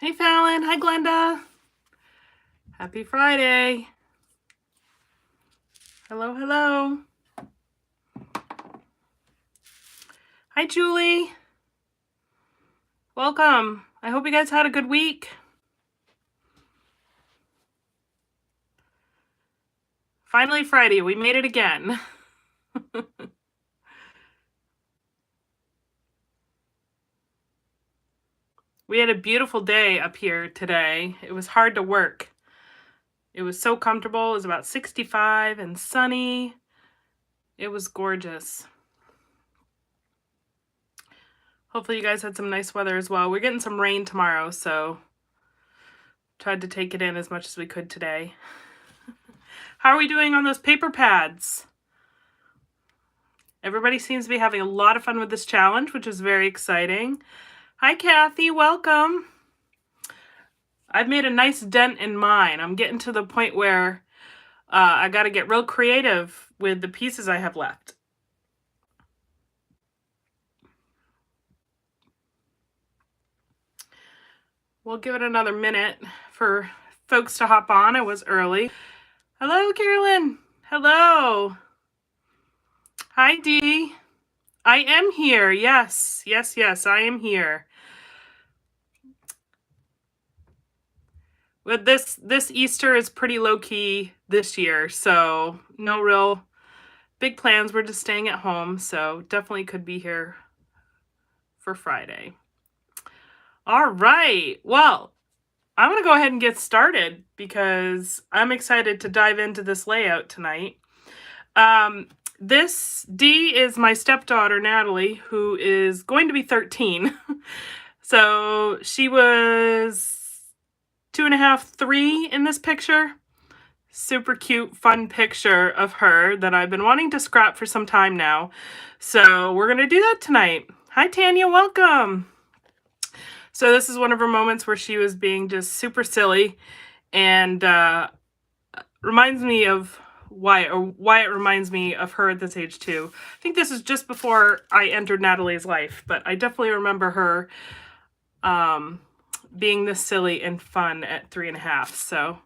Hey Fallon, hi Glenda. Happy Friday. Hello, hello. Hi Julie. Welcome. I hope you guys had a good week. Finally Friday, we made it again. We had a beautiful day up here today. It was hard to work. It was so comfortable. It was about 65 and sunny. It was gorgeous. Hopefully you guys had some nice weather as well. We're getting some rain tomorrow, so tried to take it in as much as we could today. How are we doing on those paper pads? Everybody seems to be having a lot of fun with this challenge, which is very exciting. Hi, Kathy. Welcome. I've made a nice dent in mine. I'm getting to the point where I got to get real creative with the pieces I have left. We'll give it another minute for folks to hop on. I was early. Hello, Carolyn. Hello. Hi, Dee. I am here. Yes, yes, yes, I am here. But this Easter is pretty low-key this year, so no real big plans. We're just staying at home, so definitely could be here for Friday. All right. Well, I'm going to go ahead and get started because I'm excited to dive into this layout tonight. This Dee is my stepdaughter, Natalie, who is going to be 13. So she was 2.5, 3 in this picture. Super cute, fun picture of her that I've been wanting to scrap for some time now. So we're going to do that tonight. Hi, Tanya. Welcome. So this is one of her moments where she was being just super silly and reminds me of why it reminds me of her at this age too. I think this is just before I entered Natalie's life, but I definitely remember her being this silly and fun at 3.5. So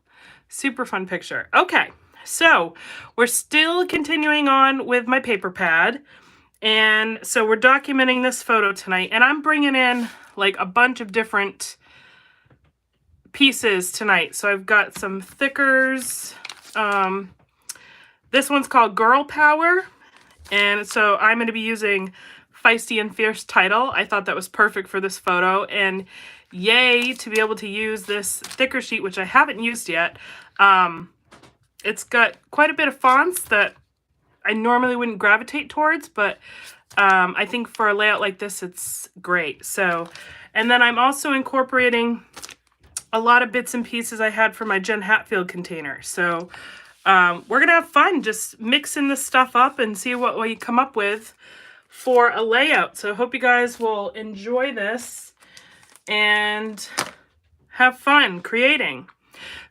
super fun picture. Okay, so we're still continuing on with my paper pad. And so we're documenting this photo tonight. And I'm bringing in like a bunch of different pieces tonight. So I've got some thickers. This one's called Girl Power. And so I'm going to be using Feisty and Fierce Title. I thought that was perfect for this photo. And yay to be able to use this thicker sheet, which I haven't used yet. It's got quite a bit of fonts that I normally wouldn't gravitate towards, but I think for a layout like this, it's great. So, and then I'm also incorporating a lot of bits and pieces I had for my Jen Hatfield container. So we're going to have fun just mixing this stuff up and see what we come up with for a layout. So I hope you guys will enjoy this and have fun creating.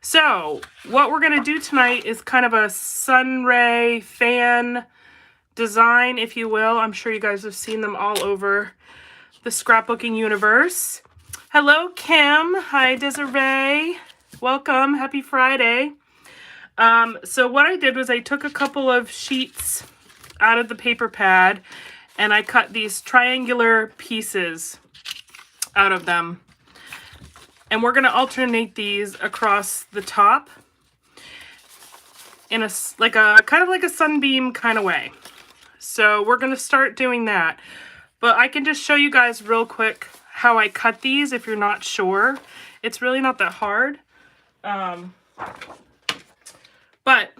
So what we're going to do tonight is kind of a sun ray fan design, if you will. I'm sure you guys have seen them all over the scrapbooking universe. Hello, Kim. Hi, Desiree. Welcome. Happy Friday. So what I did was I took a couple of sheets out of the paper pad and I cut these triangular pieces out of them. And we're going to alternate these across the top in a kind of like a sunbeam kind of way. So we're going to start doing that. But I can just show you guys real quick how I cut these if you're not sure. It's really not that hard. But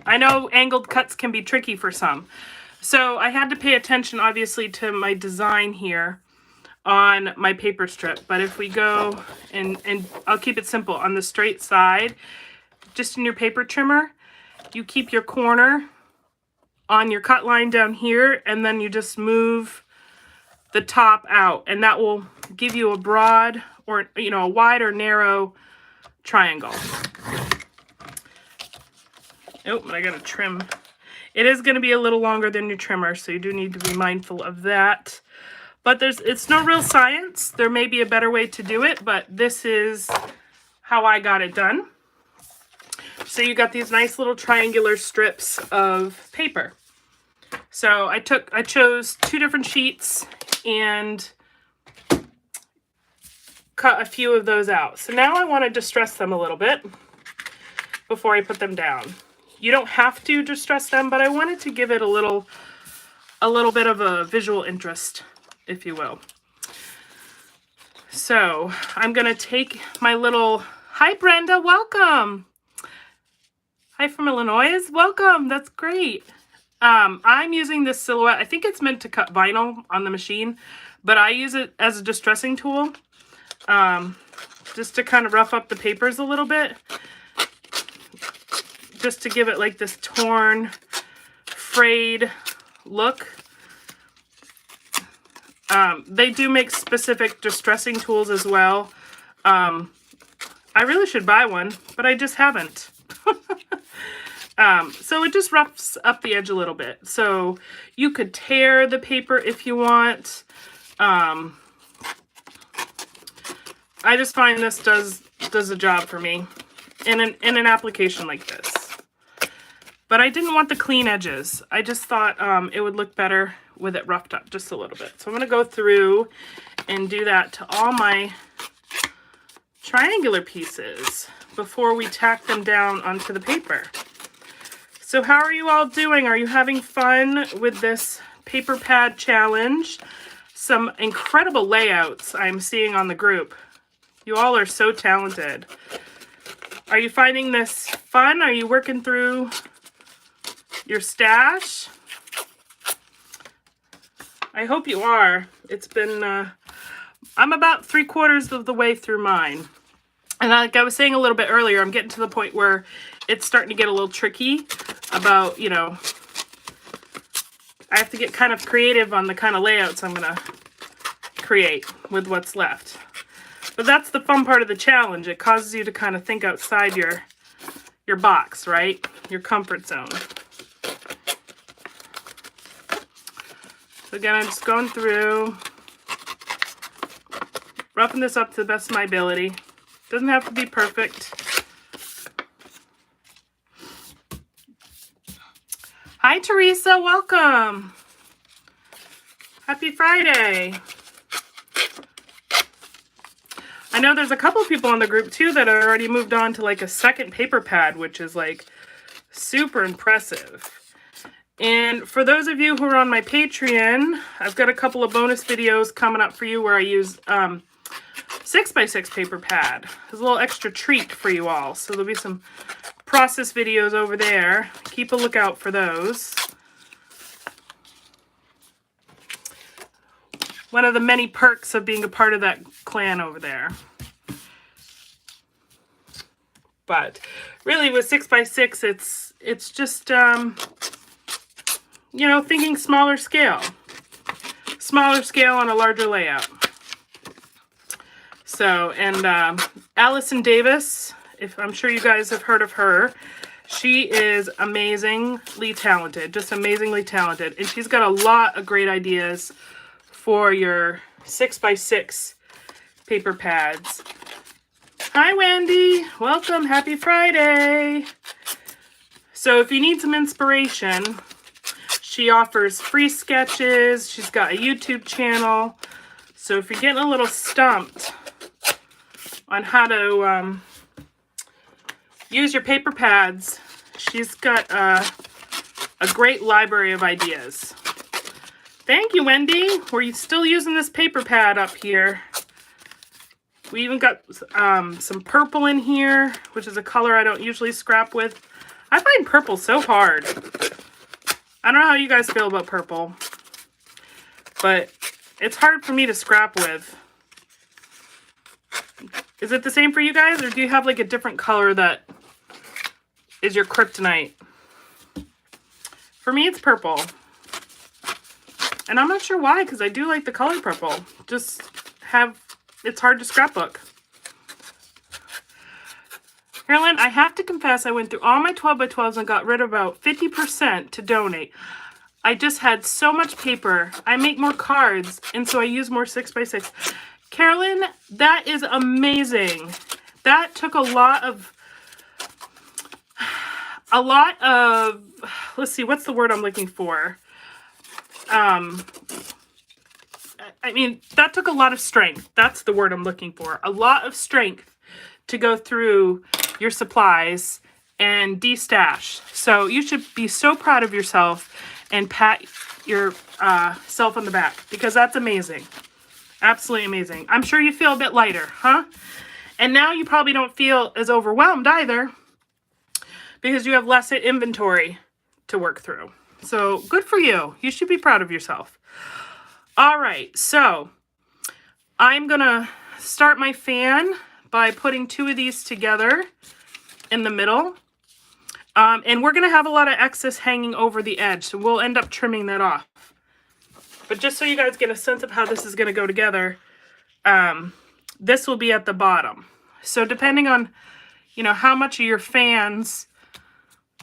I know angled cuts can be tricky for some. So I had to pay attention, obviously, to my design here on my paper strip. But if we go and I'll keep it simple, on the straight side, just in your paper trimmer, you keep your corner on your cut line down here, and then you just move the top out, and that will give you a broad or, you know, a wide or narrow triangle. Oh, but I gotta trim. It is going to be a little longer than your trimmer, so you do need to be mindful of that. But it's no real science. There may be a better way to do it, but this is how I got it done. So you got these nice little triangular strips of paper. So I chose 2 different sheets and cut a few of those out. So now I want to distress them a little bit before I put them down. You don't have to distress them, but I wanted to give it a little bit of a visual interest, if you will. So I'm going to take my little, hi Brenda, welcome. Hi from Illinois, welcome, that's great. I'm using this silhouette. I think it's meant to cut vinyl on the machine, but I use it as a distressing tool, just to kind of rough up the papers a little bit, just to give it like this torn, frayed look. They do make specific distressing tools as well. I really should buy one, but I just haven't. So it just roughs up the edge a little bit. So you could tear the paper if you want. I just find this does a job for me in an application like this. But I didn't want the clean edges. I just thought it would look better with it roughed up just a little bit. So I'm going to go through and do that to all my triangular pieces before we tack them down onto the paper. So how are you all doing? Are you having fun with this paper pad challenge? Some incredible layouts I'm seeing on the group. You all are so talented. Are you finding this fun? Are you working through your stash? I hope you are. It's been, I'm about 3/4 of the way through mine. And like I was saying a little bit earlier, I'm getting to the point where it's starting to get a little tricky about, you know, I have to get kind of creative on the kind of layouts I'm going to create with what's left. But that's the fun part of the challenge. It causes you to kind of think outside your box, right? Your comfort zone. So again, I'm just going through, roughing this up to the best of my ability. Doesn't have to be perfect. Hi, Teresa. Welcome. Happy Friday. I know there's a couple of people in the group, too, that are already moved on to, like, a second paper pad, which is, like, super impressive. And for those of you who are on my Patreon, I've got a couple of bonus videos coming up for you where I use 6x6 paper pad. There's a little extra treat for you all. So there'll be some process videos over there. Keep a lookout for those. One of the many perks of being a part of that clan over there. But really with 6x6, it's just, you know, thinking smaller scale. Smaller scale on a larger layout. So, and Allison Davis, if I'm sure you guys have heard of her, she is amazingly talented, just amazingly talented. And she's got a lot of great ideas for your 6x6 paper pads. Hi, Wendy. Welcome. Happy Friday. So if you need some inspiration, she offers free sketches. She's got a YouTube channel. So if you're getting a little stumped on how to use your paper pads, she's got a great library of ideas. Thank you, Wendy. We're still using this paper pad up here. We even got some purple in here, which is a color I don't usually scrap with. I find purple so hard. I don't know how you guys feel about purple, but it's hard for me to scrap with. Is it the same for you guys, or do you have like a different color that is your kryptonite? For me, it's purple. And I'm not sure why, because I do like the color purple. It's hard to scrapbook. Carolyn, I have to confess I went through all my 12x12s and got rid of about 50% to donate. I just had so much paper. I make more cards, and so I use more 6x6. Carolyn, that is amazing. That took a lot of, let's see, what's the word I'm looking for? I mean, that took a lot of strength. That's the word I'm looking for. A lot of strength to go through your supplies and de-stash. So you should be so proud of yourself and pat yourself on the back, because that's amazing. Absolutely amazing. I'm sure you feel a bit lighter, huh? And now you probably don't feel as overwhelmed either, because you have less inventory to work through. So good for you. You should be proud of yourself. All right, so I'm gonna start my fan by putting 2 of these together in the middle. And we're gonna have a lot of excess hanging over the edge, so we'll end up trimming that off. But just so you guys get a sense of how this is gonna go together, this will be at the bottom. So depending on, how much of your fans,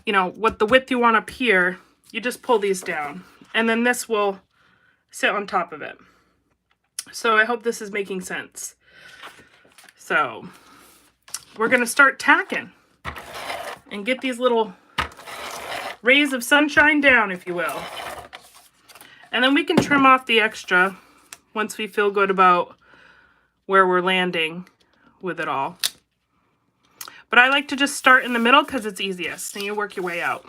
what the width you want up here, you just pull these down. And then this will sit on top of it. So I hope this is making sense. So we're gonna start tacking and get these little rays of sunshine down, if you will. And then we can trim off the extra once we feel good about where we're landing with it all. But I like to just start in the middle because it's easiest, and you work your way out.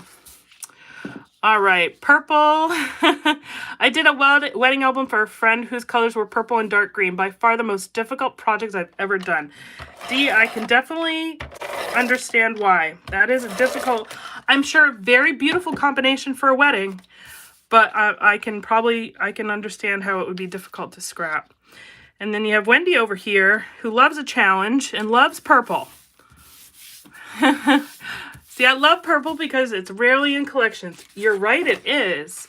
All right, purple. I did a wedding album for a friend whose colors were purple and dark green. By far the most difficult projects I've ever done. Dee, I can definitely understand why. That is a difficult, I'm sure, very beautiful combination for a wedding, but I can understand how it would be difficult to scrap. And then you have Wendy over here, who loves a challenge and loves purple. See, I love purple because it's rarely in collections. You're right, it is.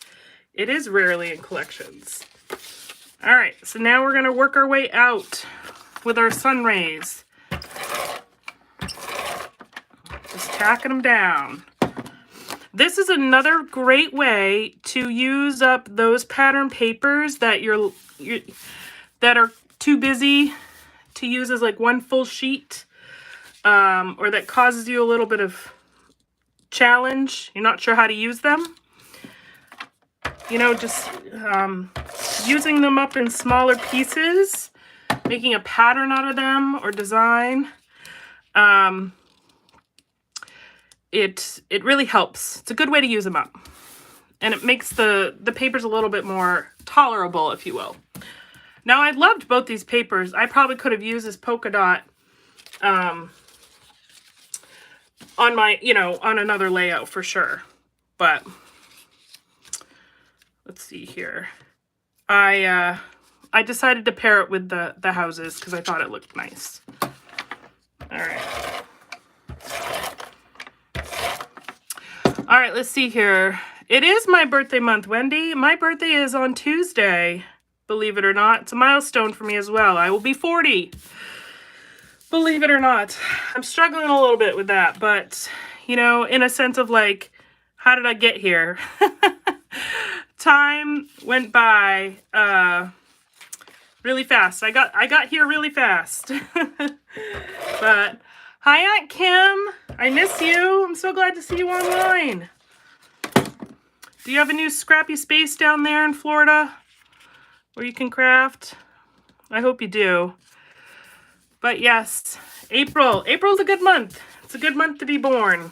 It is rarely in collections. All right, so now we're going to work our way out with our sun rays. Just tacking them down. This is another great way to use up those pattern papers that that are too busy to use as like one full sheet, or that causes you a little bit of challenge. You're not sure how to use them. Just using them up in smaller pieces, making a pattern out of them or design. It really helps. It's a good way to use them up. And it makes the papers a little bit more tolerable, if you will. Now, I loved both these papers. I probably could have used this polka dot on my, on another layout for sure. But let's see here. I decided to pair it with the houses because I thought it looked nice. All right. All right, let's see here. It is my birthday month, Wendy. My birthday is on Tuesday, believe it or not. It's a milestone for me as well. I will be 40. Believe it or not. I'm struggling a little bit with that, but, in a sense of like, how did I get here? Time went by really fast. I got here really fast. But hi, Aunt Kim. I miss you. I'm so glad to see you online. Do you have a new scrappy space down there in Florida where you can craft? I hope you do. But yes, April. April's a good month. It's a good month to be born.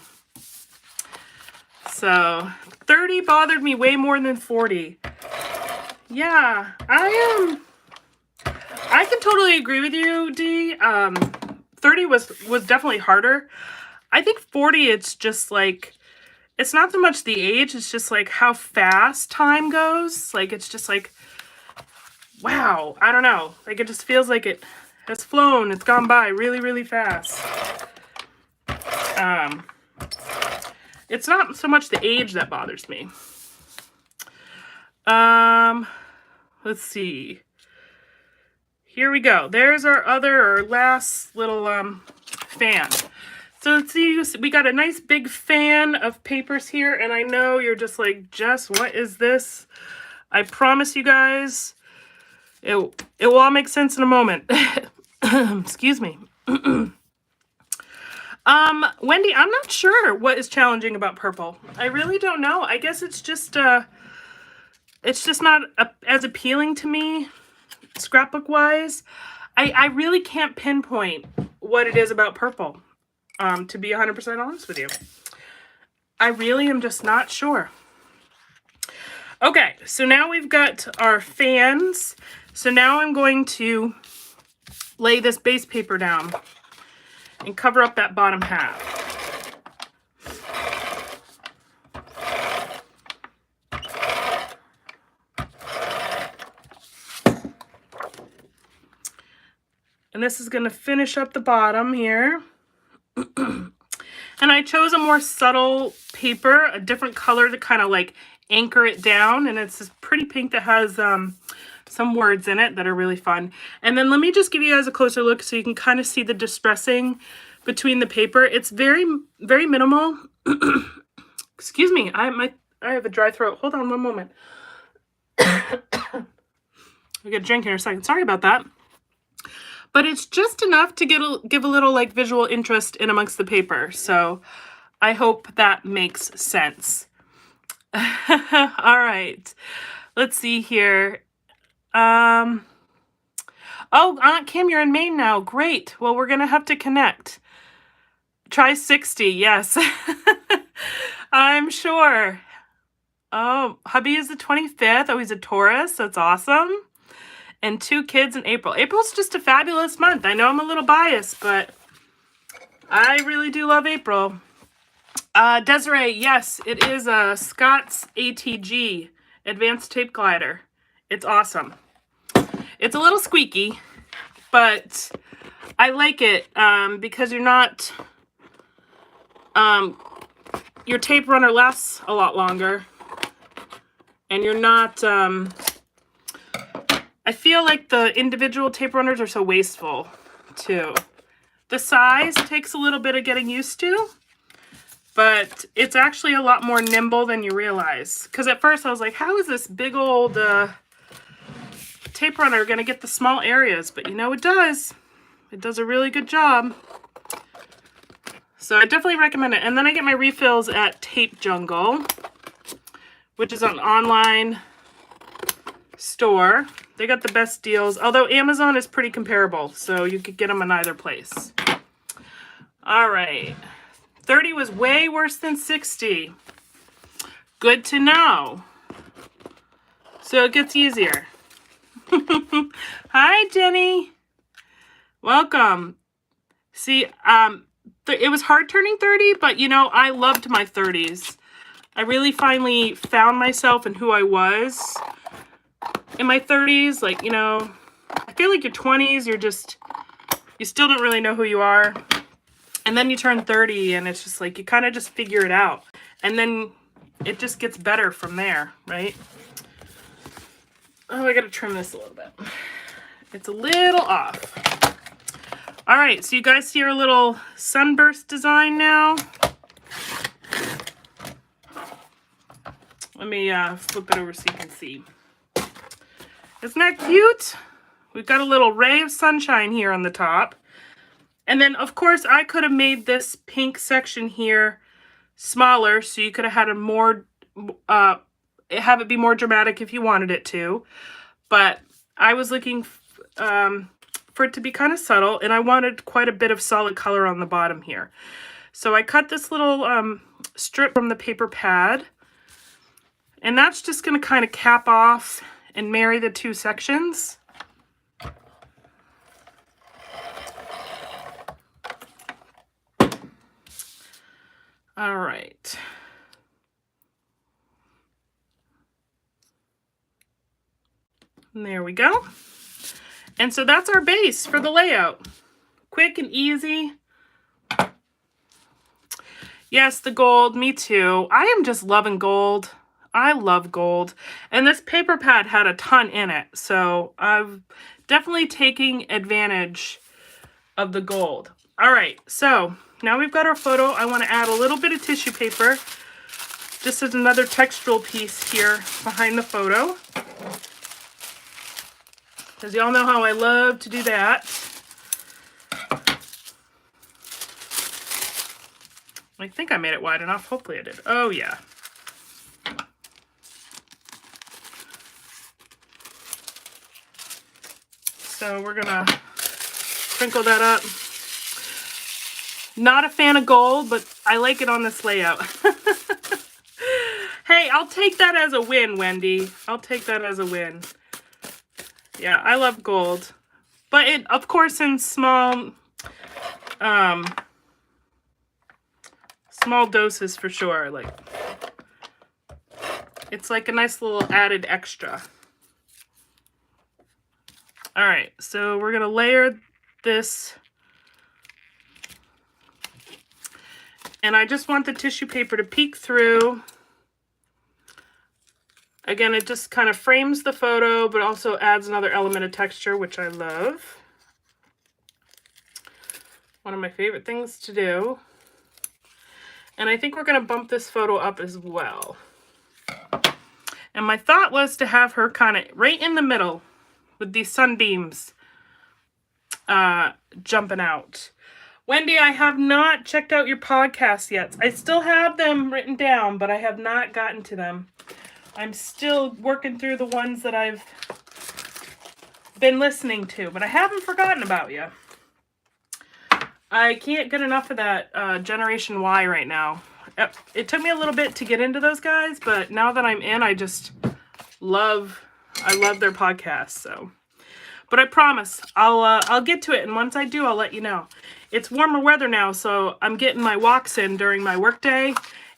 So 30 bothered me way more than 40. Yeah, I can totally agree with you, Dee. 30 was definitely harder. I think 40, it's just like, it's not so much the age, it's just like how fast time goes. Like, it's just like, wow, I don't know. Like, it just feels like it has flown. It's gone by really, really fast. It's not so much the age that bothers me. Let's see. Here we go. There's our last little fan. So let's see, we got a nice big fan of papers here, and I know you're just like, Jess, what is this? I promise you guys, it will all make sense in a moment. Excuse me. Wendy, I'm not sure what is challenging about purple. I really don't know. I guess it's just not as appealing to me, scrapbook wise. I really can't pinpoint what it is about purple, to be 100% honest with you. I really am just not sure. Okay, so now we've got our fans. So now I'm going to lay this base paper down and cover up that bottom half. And this is going to finish up the bottom here. And I chose a more subtle paper, a different color to kind of like anchor it down. And it's this pretty pink that has some words in it that are really fun. And then let me just give you guys a closer look so you can kind of see the distressing between the paper. It's very, very minimal. Excuse me, I have a dry throat. Hold on one moment. I'll get a drink in a second. Sorry about that. But it's just enough to give a little like visual interest in amongst the paper. So I hope that makes sense. All right, let's see here. Oh, Aunt Kim, you're in Maine now. Great. Well, we're gonna have to connect. Try 60. Yes. I'm sure. Oh, hubby is the 25th. Oh, he's a Taurus. That's awesome. And 2 kids in April. April's just a fabulous month. I know I'm a little biased, but I really do love April. Desiree, yes, it is a Scott's ATG Advanced Tape Glider. It's awesome. It's a little squeaky, but I like it because you're not, your tape runner lasts a lot longer, and you're not, I feel like the individual tape runners are so wasteful, too. The size takes a little bit of getting used to, but it's actually a lot more nimble than you realize. Because at first I was like, how is this big old tape runner going to get the small areas? But you know, it does. It does a really good job. So I definitely recommend it. And then I get my refills at Tape Jungle, which is an online store. They got the best deals, although Amazon is pretty comparable, so you could get them in either place. All right. 30 was way worse than 60. Good to know. So it gets easier. Hi, Jenny. Welcome. See, it was hard turning 30, but you know, I loved my 30s. I really finally found myself and who I was in my 30s. Like, you know, I feel like your 20s, you still don't really know who you are. And then you turn 30 and it's just like, you kind of just figure it out. And then it just gets better from there, right? Oh, I got to trim this a little bit. It's a little off. All right, so you guys see our little sunburst design now. Let me flip it over so you can see. Isn't that cute? We've got a little ray of sunshine here on the top. And then, of course, I could have made this pink section here smaller, so you could have had a more, have it be more dramatic if you wanted it to. But I was looking for it to be kind of subtle, and I wanted quite a bit of solid color on the bottom here. So I cut this little strip from the paper pad, and that's just going to kind of cap off and marry the two sections. All right. And there we go. And so that's our base for the layout. Quick and easy. Yes, the gold, me too. I am just loving gold. I love gold. And this paper pad had a ton in it. So I'm definitely taking advantage of the gold. All right, so now we've got our photo. I want to add a little bit of tissue paper, just as another textural piece here behind the photo. Because y'all know how I love to do that. I think I made it wide enough. Hopefully I did. Oh, yeah. So we're going to sprinkle that up. Not a fan of gold, but I like it on this layout. Hey, I'll take that as a win, Wendy. I'll take that as a win. Yeah, I love gold. But it, of course, in small doses for sure. Like, it's like a nice little added extra. All right, so we're gonna layer this, and I just want the tissue paper to peek through. Again, it just kind of frames the photo, but also adds another element of texture, which I love. One of my favorite things to do. And I think we're going to bump this photo up as well. And my thought was to have her kind of right in the middle with these sunbeams jumping out. Wendy, I have not checked out your podcasts yet. I still have them written down, but I have not gotten to them. I'm still working through the ones that I've been listening to, but I haven't forgotten about you. I can't get enough of that Generation Y right now. It took me a little bit to get into those guys, but now that I'm in, I love their podcasts. So, but I promise I'll get to it, and once I do, I'll let you know. It's warmer weather now, so I'm getting my walks in during my workday,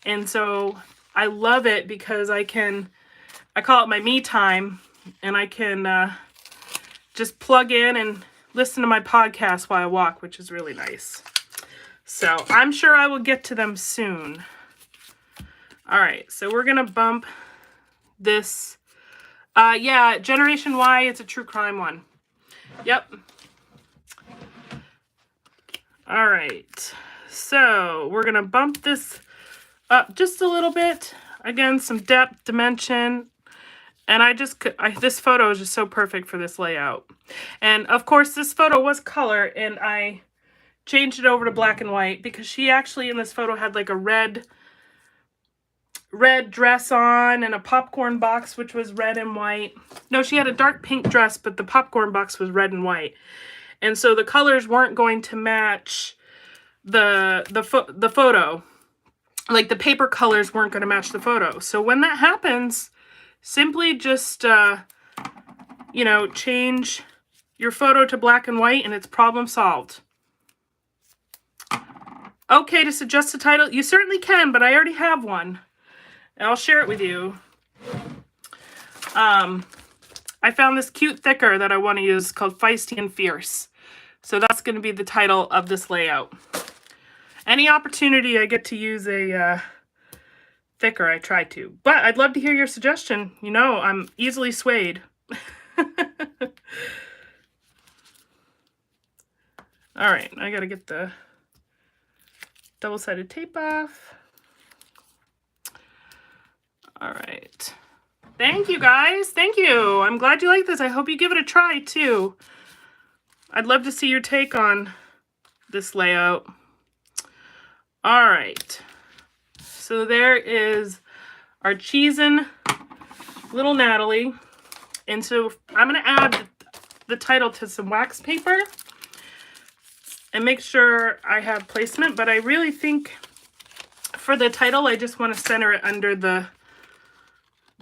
and so I love it because I call it my me time, and I can just plug in and listen to my podcast while I walk, which is really nice. So I'm sure I will get to them soon. All right, so we're gonna bump this. Yeah, Generation Y, it's a true crime one. Yep. All right, so we're gonna bump this up just a little bit. Again, some depth, dimension. And this photo is just so perfect for this layout. And of course, this photo was color, and I changed it over to black and white because she actually in this photo had like a red dress on and a popcorn box, which was red and white. No, she had a dark pink dress, but the popcorn box was red and white. And so the colors weren't going to match the photo. Like the paper colors weren't going to match the photo. So when that happens, simply just, you know, change your photo to black and white and it's problem solved. Okay, to suggest a title? You certainly can, but I already have one. And I'll share it with you. I found this cute thicker that I want to use called Feisty and Fierce. So that's going to be the title of this layout. Any opportunity I get to use a thicker, I try to. But I'd love to hear your suggestion. You know, I'm easily swayed. All right, I got to get the double-sided tape off. All right. Thank you, guys. Thank you. I'm glad you like this. I hope you give it a try, too. I'd love to see your take on this layout. All right. So there is our cheesin' little Natalie. And so I'm going to add the title to some wax paper and make sure I have placement. But I really think for the title, I just want to center it under the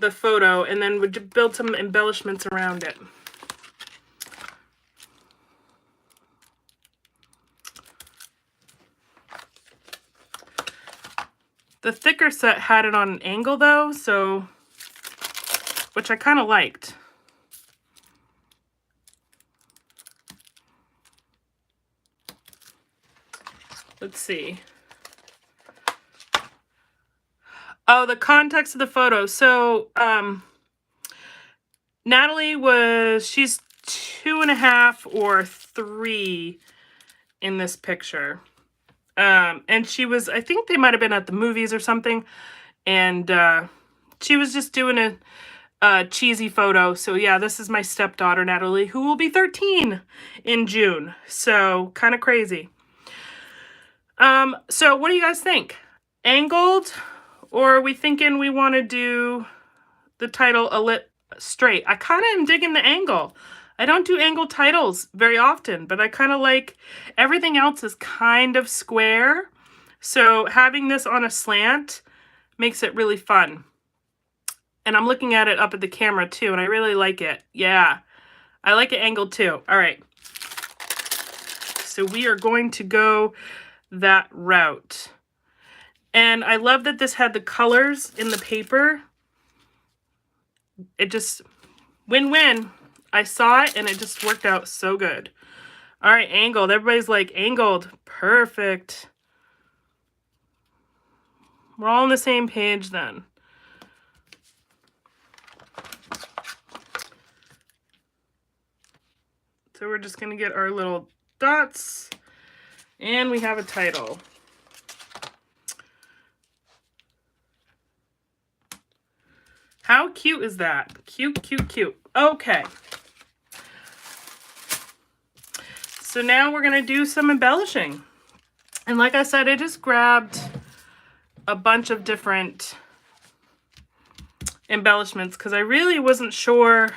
photo and then would build some embellishments around it. The thicker set had it on an angle though, so, which I kind of liked. Let's see. Oh, the context of the photo. So, Natalie she's 2.5 or 3 in this picture. And she was, I think they might have been at the movies or something, and she was just doing a cheesy photo. So yeah, this is my stepdaughter, Natalie, who will be 13 in June. So kind of crazy. So what do you guys think? Angled, or are we thinking we want to do the title a lit straight? I kind of am digging the angle. I don't do angled titles very often, but I kind of like everything else is kind of square. So having this on a slant makes it really fun. And I'm looking at it up at the camera too, and I really like it. Yeah, I like it angled too. All right. So we are going to go that route. And I love that this had the colors in the paper. It just, win-win. I saw it and it just worked out so good. All right, angled. Everybody's like, angled. Perfect. We're all on the same page then. So we're just going to get our little dots. And we have a title. How cute is that? Cute, cute, cute. Okay. So now we're going to do some embellishing. And like I said, I just grabbed a bunch of different embellishments because I really wasn't sure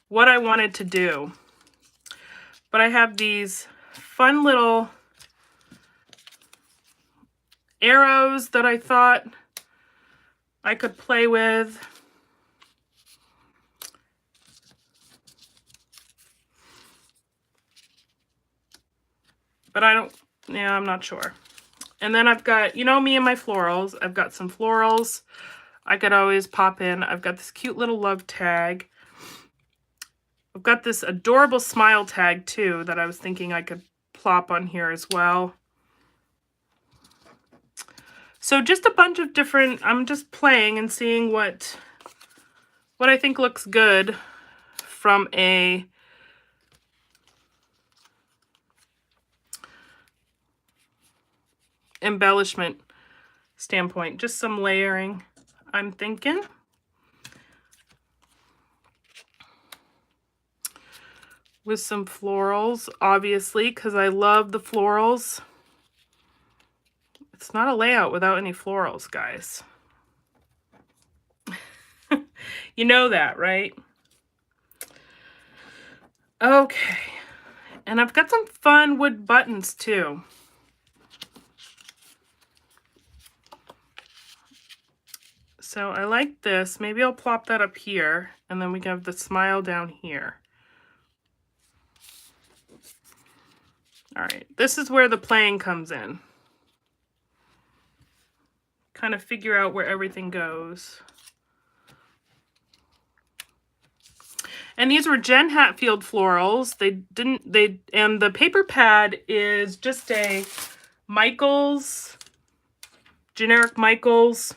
what I wanted to do. But I have these fun little arrows that I thought I could play with. But I'm not sure. And then I've got, you know me and my florals. I've got some florals I could always pop in. I've got this cute little love tag. I've got this adorable smile tag too that I was thinking I could plop on here as well. So just a bunch of different, I'm just playing and seeing what I think looks good from a embellishment standpoint. Just some layering, I'm thinking. With some florals, obviously, because I love the florals. It's not a layout without any florals, guys. You know that, right? Okay. And I've got some fun wood buttons, too. So I like this. Maybe I'll plop that up here, and then we can have the smile down here. All right, this is where the playing comes in. Kind of figure out where everything goes. And these were Jen Hatfield florals. And the paper pad is just a Michaels, generic Michaels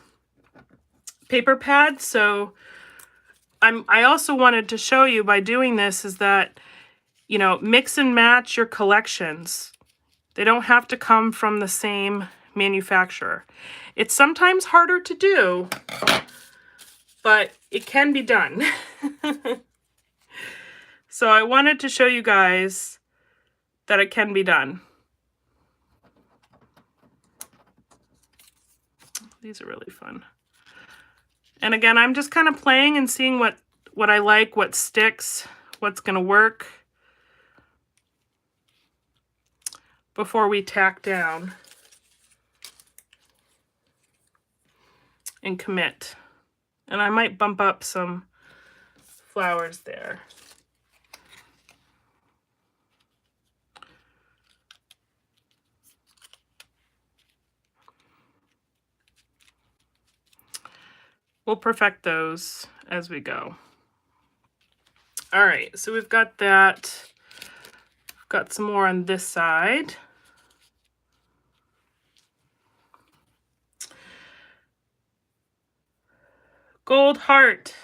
paper pad. So I also wanted to show you by doing this is that, you know, mix and match your collections. They don't have to come from the same manufacturer. It's sometimes harder to do, but it can be done. So I wanted to show you guys that it can be done. These are really fun. And again, I'm just kind of playing and seeing what I like, what sticks, what's going to work before we tack down and commit. And I might bump up some flowers there. We'll perfect those as we go. All right, so we've got that. We've got some more on this side. Gold heart.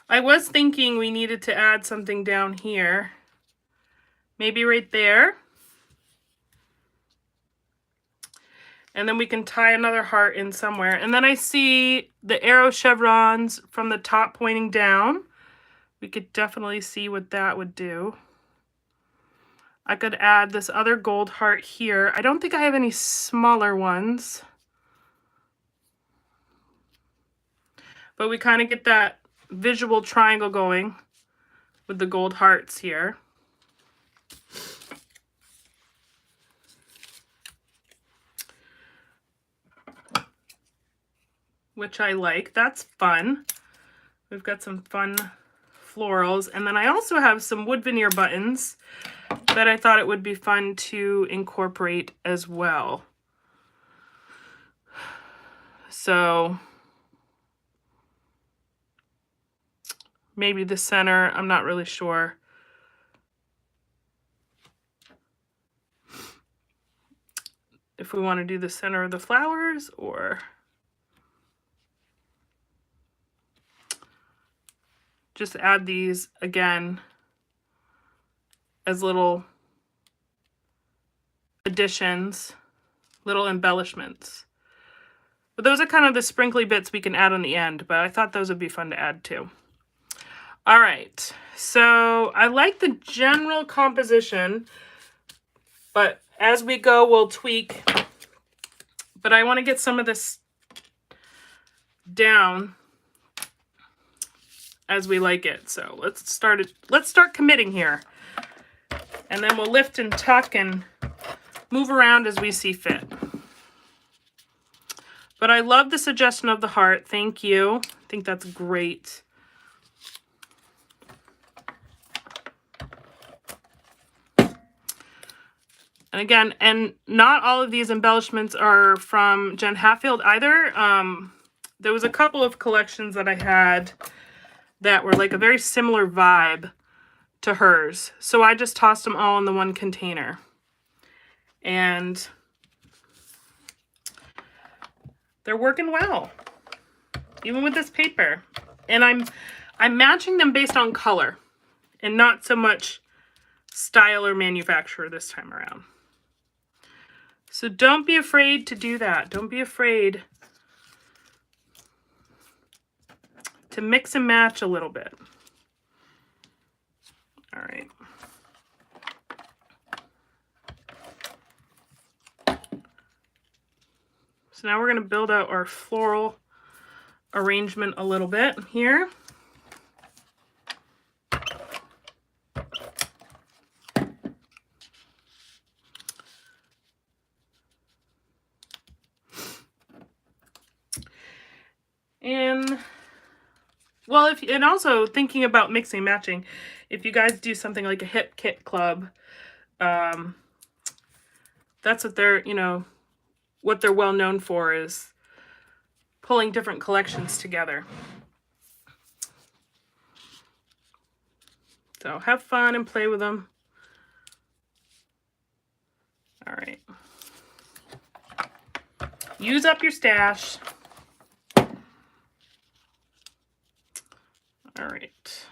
I was thinking we needed to add something down here. Maybe right there. And then we can tie another heart in somewhere. And then I see the arrow chevrons from the top pointing down. We could definitely see what that would do. I could add this other gold heart here. I don't think I have any smaller ones. But we kind of get that visual triangle going with the gold hearts here. Which I like. That's fun. We've got some fun florals. And then I also have some wood veneer buttons that I thought it would be fun to incorporate as well. So maybe the center, I'm not really sure. If we want to do the center of the flowers or just add these again as little additions, little embellishments. But those are kind of the sprinkly bits we can add on the end, but I thought those would be fun to add too. All right, so I like the general composition, but as we go, we'll tweak. But I want to get some of this down as we like it. So let's start committing here. And then we'll lift and tuck and move around as we see fit. But I love the suggestion of the heart. Thank you. I think that's great. And again, and not all of these embellishments are from Jen Hatfield either. There was a couple of collections that I had that were like a very similar vibe to hers. So I just tossed them all in the one container. And they're working well, even with this paper. And I'm matching them based on color and not so much style or manufacturer this time around. So don't be afraid to do that. Don't be afraid to mix and match a little bit. All right. So now we're going to build out our floral arrangement a little bit here. And well, and also thinking about mixing and matching, if you guys do something like a hip kit club, that's what they're, what they're well known for is pulling different collections together. So have fun and play with them. All right. Use up your stash. All right.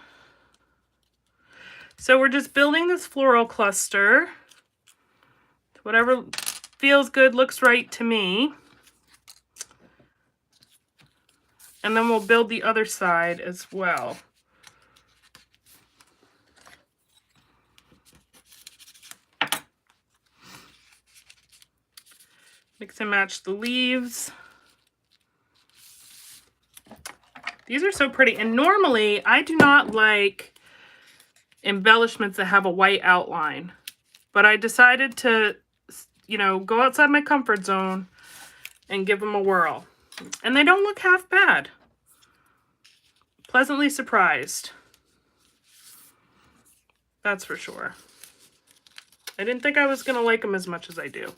So we're just building this floral cluster. Whatever feels good, looks right to me. And then we'll build the other side as well. Mix and match the leaves. These are so pretty. And normally I do not like embellishments that have a white outline, but I decided to, go outside my comfort zone and give them a whirl. And they don't look half bad. Pleasantly surprised. That's for sure. I didn't think I was going to like them as much as I do.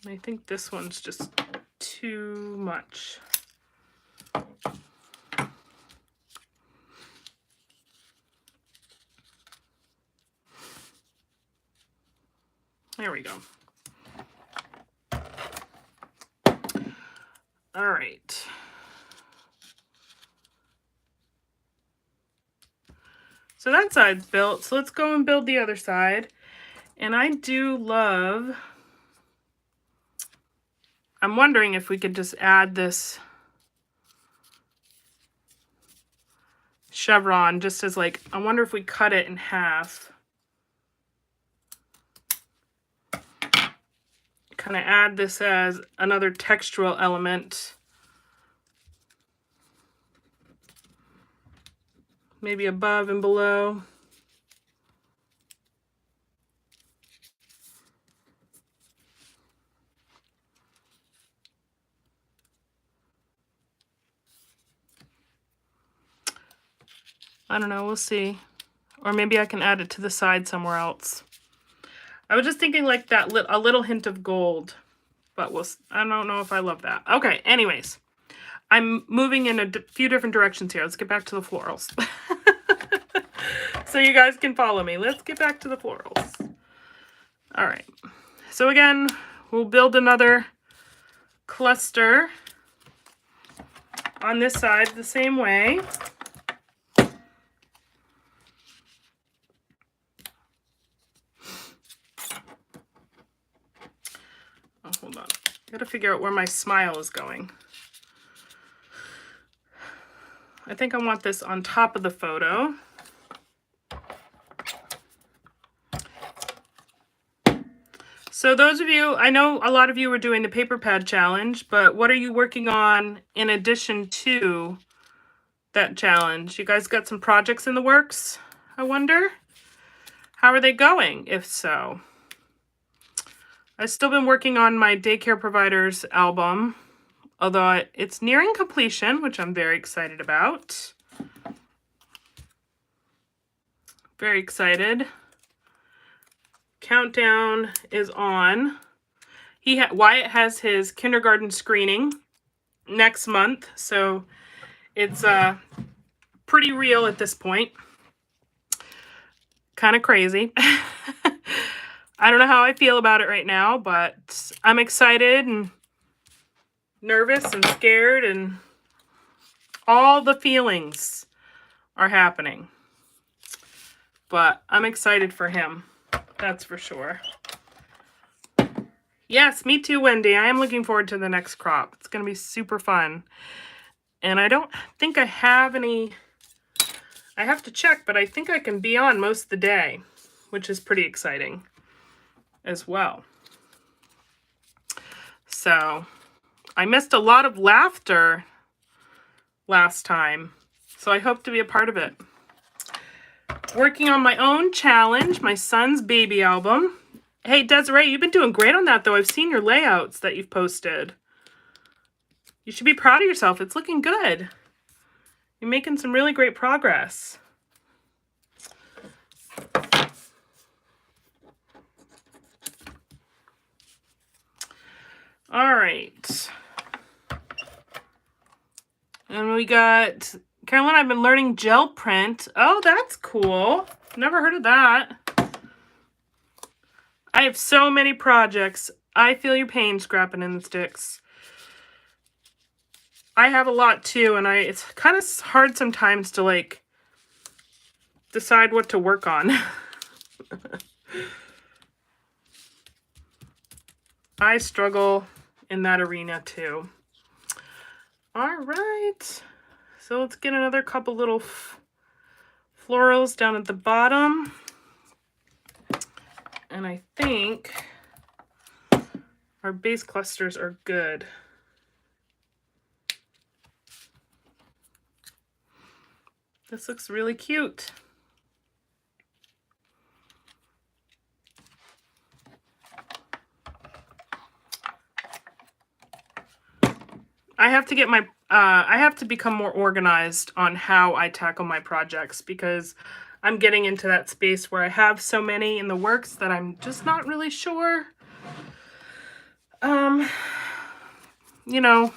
I think this one's just too much. There we go. All right. So that side's built. So let's go and build the other side. And I do love, I'm wondering if we could just add this chevron just as like, I wonder if we cut it in half. Kind of add this as another textural element. Maybe above and below. I don't know, we'll see. Or maybe I can add it to the side somewhere else. I was just thinking like that, a little hint of gold, but I don't know if I love that. Okay, anyways, I'm moving in a few different directions here. Let's get back to the florals. So you guys can follow me. Let's get back to the florals. All right, so again, we'll build another cluster on this side the same way. Oh, hold on. I gotta figure out where my smile is going. I think I want this on top of the photo. So those of you, I know a lot of you are doing the paper pad challenge, but what are you working on in addition to that challenge? You guys got some projects in the works, I wonder? How are they going, if so? I've still been working on my daycare providers album, although it's nearing completion, which I'm very excited about. Very excited. Countdown is on. Wyatt has his kindergarten screening next month, so it's pretty real at this point. Kind of crazy. I don't know how I feel about it right now, but I'm excited and nervous and scared, and all the feelings are happening. But I'm excited for him, that's for sure. Yes, me too, Wendy. I am looking forward to the next crop. It's going to be super fun. And I don't think I have any, I have to check, but I think I can be on most of the day, which is pretty exciting as well. So I missed a lot of laughter last time, so I hope to be a part of it. Working on my own challenge, my son's baby album. Hey, Desiree, you've been doing great on that, though. I've seen your layouts that you've posted. You should be proud of yourself. It's looking good. You're making some really great progress. All right. And we got, Carolyn, I've been learning gel print. Oh, that's cool. Never heard of that. I have so many projects. I feel your pain scrapping in the sticks. I have a lot too, and it's kind of hard sometimes to like decide what to work on. I struggle in that arena too. All right, so let's get another couple little florals down at the bottom. And I think our base clusters are good. This looks really cute. I have to get my, I have to become more organized on how I tackle my projects, because I'm getting into that space where I have so many in the works that I'm just not really sure, you know,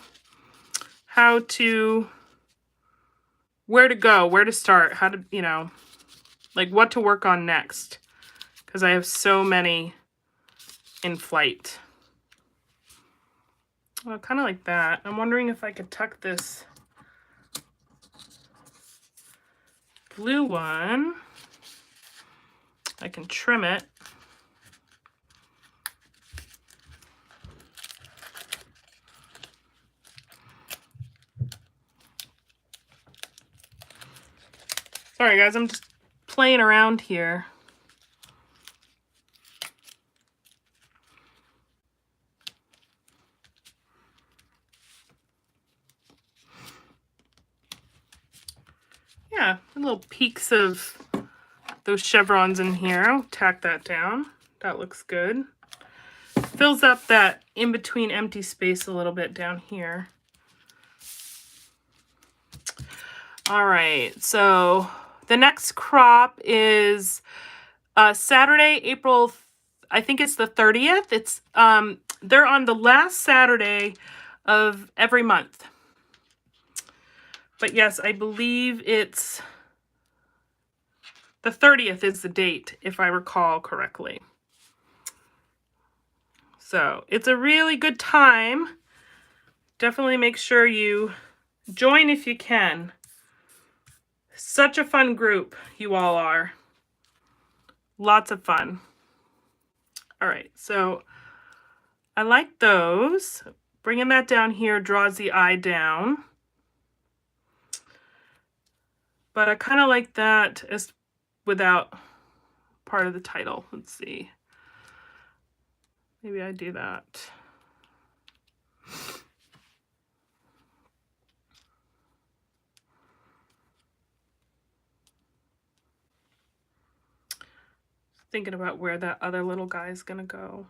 where to go, where to start, how to, you know, like what to work on next, because I have so many in flight. Well, kind of like that. I'm wondering if I could tuck this blue one. I can trim it. Sorry guys, I'm just playing around here. Yeah, little peaks of those chevrons in here. I'll tack that down. That looks good. Fills up that in-between empty space a little bit down here. All right, so the next crop is Saturday, April, I think it's the 30th. It's they're on the last Saturday of every month. But yes, I believe it's the 30th is the date, if I recall correctly. So it's a really good time. Definitely make sure you join if you can. Such a fun group you all are. Lots of fun. All right, so I like those. Bringing that down here draws the eye down. But I kind of like that as without part of the title. Let's see. Maybe I do that. Thinking about where that other little guy is going to go.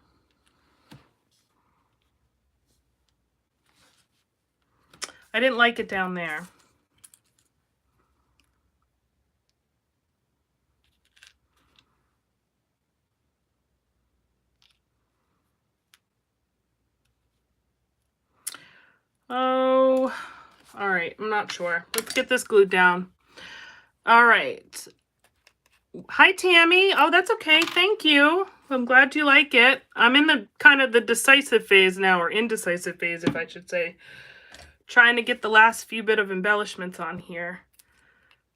I didn't like it down there. Oh, all right. I'm not sure. Let's get this glued down. All right. Hi, Tammy. Oh, that's okay. Thank you. I'm glad you like it. I'm in the kind of the decisive phase now, or indecisive phase, if I should say. Trying to get the last few bit of embellishments on here.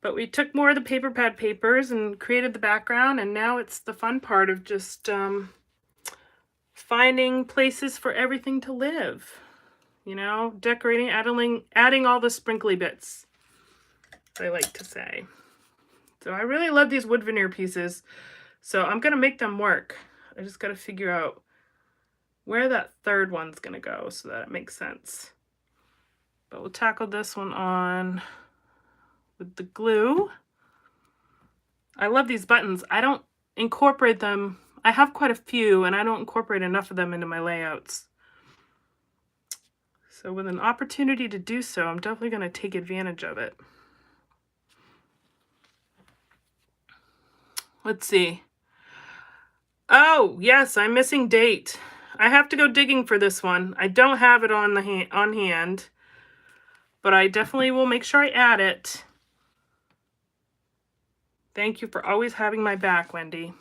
But we took more of the paper pad papers and created the background, and now it's the fun part of just finding places for everything to live. You know, decorating, adding all the sprinkly bits, I like to say. So I really love these wood veneer pieces, so I'm going to make them work. I just got to figure out where that third one's going to go so that it makes sense. But we'll tackle this one on with the glue. I love these buttons. I don't incorporate them. I have quite a few, and I don't incorporate enough of them into my layouts. So with an opportunity to do so, I'm definitely going to take advantage of it. Let's see. Oh, yes, I'm missing date. I have to go digging for this one. I don't have it on hand, but I definitely will make sure I add it. Thank you for always having my back, Wendy.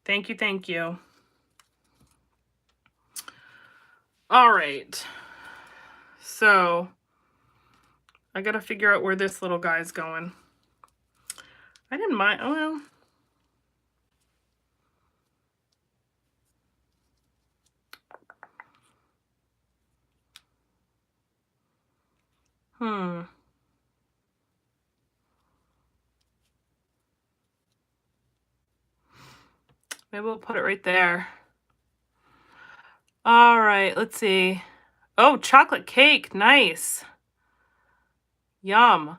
Thank you, thank you. All right. So I got to figure out where this little guy's going. I didn't mind. Oh, well. Maybe we'll put it right there. All right, let's see. Oh, chocolate cake. Nice. Yum.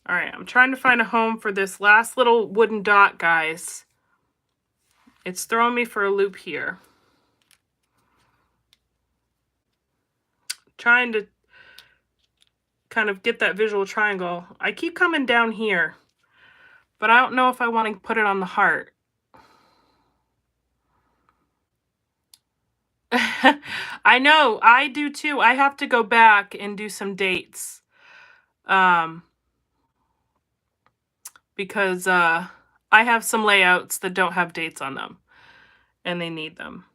All right, I'm trying to find a home for this last little wooden dot, guys. It's throwing me for a loop here. Trying to kind of get that visual triangle. I keep coming down here, but I don't know if I want to put it on the heart. I know, I do too. I have to go back and do some dates. Because I have some layouts that don't have dates on them, and they need them.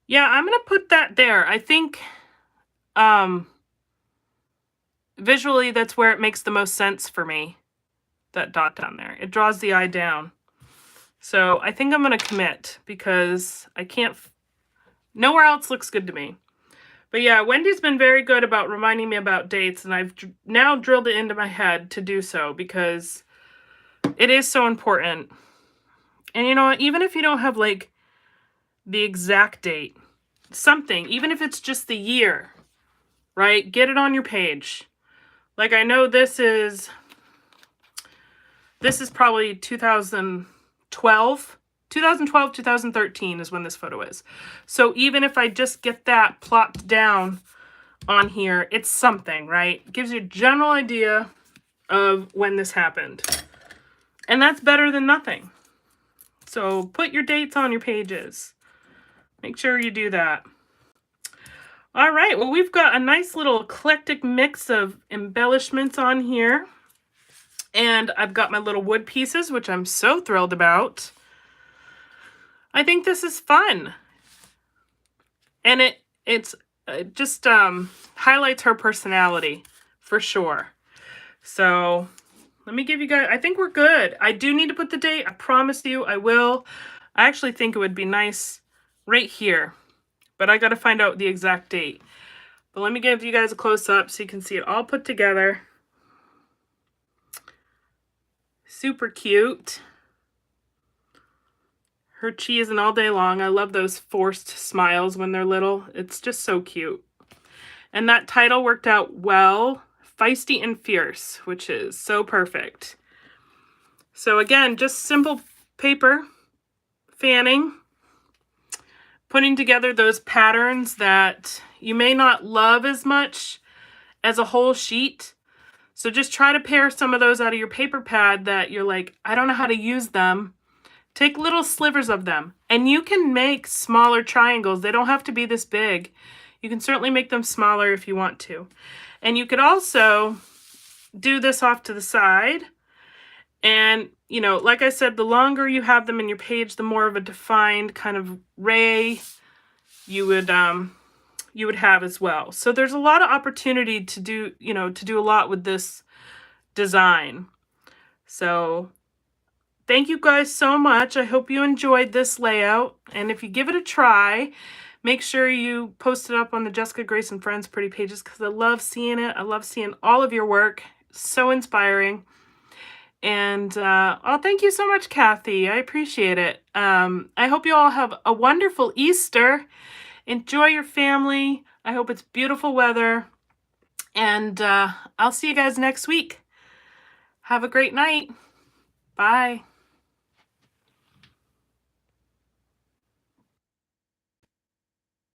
Yeah, I'm going to put that there. I think visually that's where it makes the most sense for me, that dot down there. It draws the eye down. So I think I'm going to commit because I can't... Nowhere else looks good to me. But yeah, Wendy's been very good about reminding me about dates, and I've now drilled it into my head to do so because it is so important. And you know what, even if you don't have like the exact date, something, even if it's just the year, right? Get it on your page. Like I know this is probably 2012. 2012, 2013 is when this photo is. So even if I just get that plopped down on here, it's something, right? It gives you a general idea of when this happened. And that's better than nothing. So put your dates on your pages. Make sure you do that. All right, well, we've got a nice little eclectic mix of embellishments on here. And I've got my little wood pieces, which I'm so thrilled about. I think this is fun. And it just highlights her personality for sure. So let me give you guys, I think we're good. I do need to put the date. I promise you I will. I actually think it would be nice right here, but I got to find out the exact date. But let me give you guys a close up so you can see it all put together. Super cute. Her cheesing all day long. I love those forced smiles when they're little. It's just so cute. And that title worked out well. Feisty and Fierce, which is so perfect. So again, just simple paper fanning. Putting together those patterns that you may not love as much as a whole sheet. So just try to pair some of those out of your paper pad that you're like, I don't know how to use them. Take little slivers of them, and you can make smaller triangles. They don't have to be this big. You can certainly make them smaller if you want to. And you could also do this off to the side. And, you know, like I said, the longer you have them in your page, the more of a defined kind of ray you would have as well. So there's a lot of opportunity to do, you know, to do a lot with this design. So thank you guys so much. I hope you enjoyed this layout. And if you give it a try, make sure you post it up on the Jessica Grace and Friends Pretty pages because I love seeing it. I love seeing all of your work. So inspiring. And oh, thank you so much, Kathy. I appreciate it. I hope you all have a wonderful Easter. Enjoy your family. I hope it's beautiful weather. And I'll see you guys next week. Have a great night. Bye.